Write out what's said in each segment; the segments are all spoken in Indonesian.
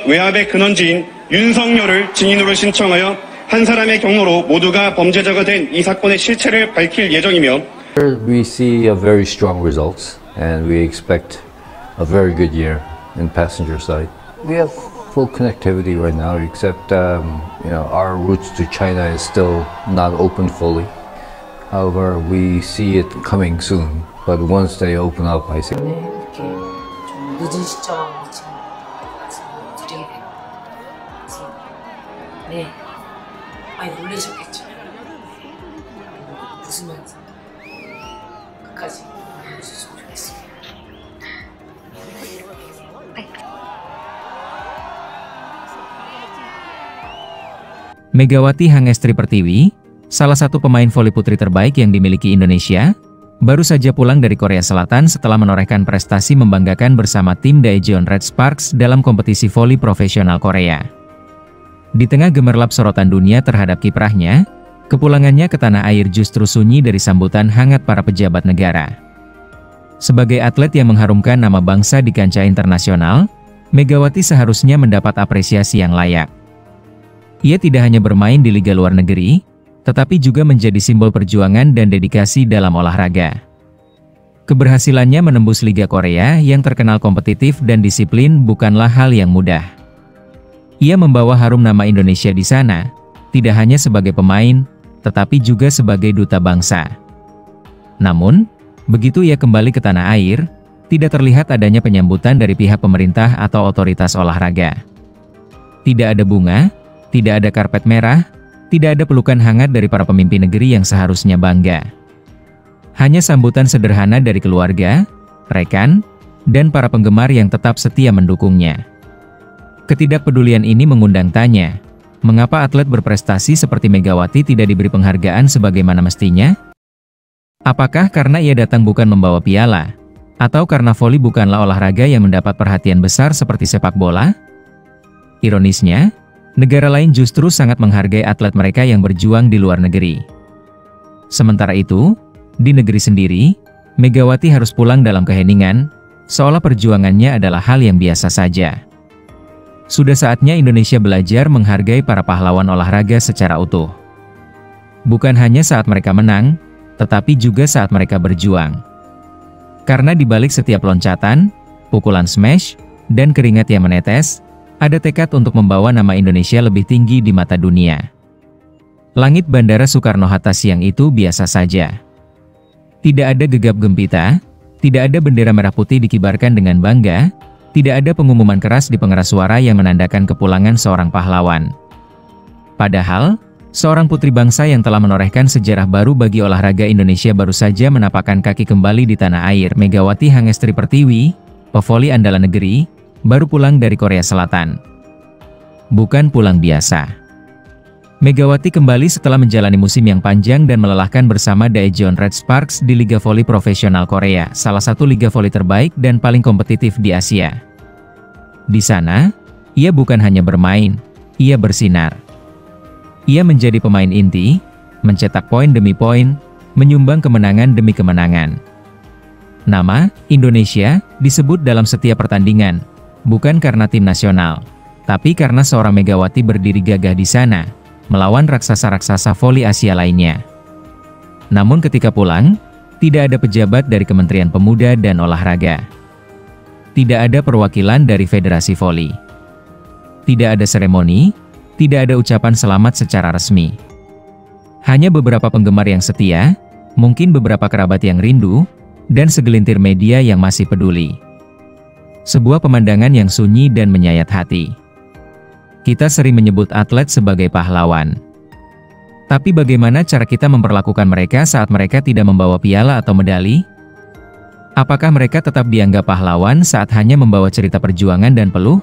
외압의 근원지인 윤석열을 증인으로 신청하여 한 사람의 경로로 모두가 범죄자가 된 이 사건의 실체를 밝힐 예정이며 We see a very strong results and we expect a very good year in passenger side. We have full connectivity right now except our routes to China is still not open fully. However, we see it coming soon. But once they open up, I think. 이렇게 좀 늦은 시점 지금 말씀드리게 되고 그래서 네 많이 놀라셨겠죠. 웃으면서 끝까지 보여주셨으면 좋겠습니다. Megawati Hangestri Pertiwi, salah satu pemain voli putri terbaik yang dimiliki Indonesia, baru saja pulang dari Korea Selatan setelah menorehkan prestasi membanggakan bersama tim Daejeon Red Sparks dalam kompetisi voli profesional Korea. Di tengah gemerlap sorotan dunia terhadap kiprahnya, kepulangannya ke tanah air justru sunyi dari sambutan hangat para pejabat negara. Sebagai atlet yang mengharumkan nama bangsa di kancah internasional, Megawati seharusnya mendapat apresiasi yang layak. Ia tidak hanya bermain di liga luar negeri, tetapi juga menjadi simbol perjuangan dan dedikasi dalam olahraga. Keberhasilannya menembus Liga Korea yang terkenal kompetitif dan disiplin bukanlah hal yang mudah. Ia membawa harum nama Indonesia di sana, tidak hanya sebagai pemain, tetapi juga sebagai duta bangsa. Namun, begitu ia kembali ke tanah air, tidak terlihat adanya penyambutan dari pihak pemerintah atau otoritas olahraga. Tidak ada bunga, tidak ada karpet merah, tidak ada pelukan hangat dari para pemimpin negeri yang seharusnya bangga. Hanya sambutan sederhana dari keluarga, rekan, dan para penggemar yang tetap setia mendukungnya. Ketidakpedulian ini mengundang tanya, mengapa atlet berprestasi seperti Megawati tidak diberi penghargaan sebagaimana mestinya? Apakah karena ia datang bukan membawa piala? Atau karena voli bukanlah olahraga yang mendapat perhatian besar seperti sepak bola? Ironisnya, negara lain justru sangat menghargai atlet mereka yang berjuang di luar negeri. Sementara itu, di negeri sendiri, Megawati harus pulang dalam keheningan, seolah perjuangannya adalah hal yang biasa saja. Sudah saatnya Indonesia belajar menghargai para pahlawan olahraga secara utuh. Bukan hanya saat mereka menang, tetapi juga saat mereka berjuang. Karena di balik setiap loncatan, pukulan smash, dan keringat yang menetes, ada tekad untuk membawa nama Indonesia lebih tinggi di mata dunia. Langit Bandara Soekarno-Hatta siang itu biasa saja. Tidak ada gegap gempita, tidak ada bendera merah putih dikibarkan dengan bangga, tidak ada pengumuman keras di pengeras suara yang menandakan kepulangan seorang pahlawan. Padahal, seorang putri bangsa yang telah menorehkan sejarah baru bagi olahraga Indonesia baru saja menapakkan kaki kembali di tanah air. Megawati Hangestri Pertiwi, pevoli andalan negeri, baru pulang dari Korea Selatan. Bukan pulang biasa. Megawati kembali setelah menjalani musim yang panjang dan melelahkan bersama Daejeon Red Sparks di Liga Voli Profesional Korea, salah satu liga voli terbaik dan paling kompetitif di Asia. Di sana, ia bukan hanya bermain, ia bersinar. Ia menjadi pemain inti, mencetak poin demi poin, menyumbang kemenangan demi kemenangan. Nama Indonesia disebut dalam setiap pertandingan, bukan karena tim nasional, tapi karena seorang Megawati berdiri gagah di sana, melawan raksasa-raksasa voli Asia lainnya. Namun ketika pulang, tidak ada pejabat dari Kementerian Pemuda dan Olahraga. Tidak ada perwakilan dari Federasi Voli. Tidak ada seremoni, tidak ada ucapan selamat secara resmi. Hanya beberapa penggemar yang setia, mungkin beberapa kerabat yang rindu, dan segelintir media yang masih peduli. Sebuah pemandangan yang sunyi dan menyayat hati. Kita sering menyebut atlet sebagai pahlawan. Tapi bagaimana cara kita memperlakukan mereka saat mereka tidak membawa piala atau medali? Apakah mereka tetap dianggap pahlawan saat hanya membawa cerita perjuangan dan peluh?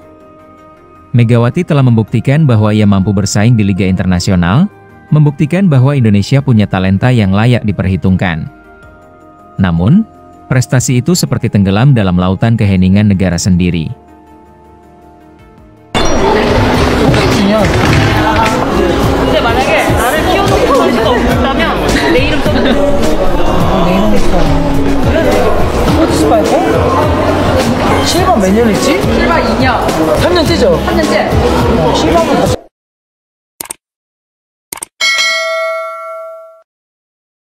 Megawati telah membuktikan bahwa ia mampu bersaing di liga internasional, membuktikan bahwa Indonesia punya talenta yang layak diperhitungkan. Namun, prestasi itu seperti tenggelam dalam lautan keheningan negara sendiri. 근데 만약에 나를 키워놓고 살 수가 없다면 내 이름 써도 돼. 내 이름 있어. 스파이커? 실버 몇 년 있지? 실버 2년, 3년 뛰죠? 3년째. 실버는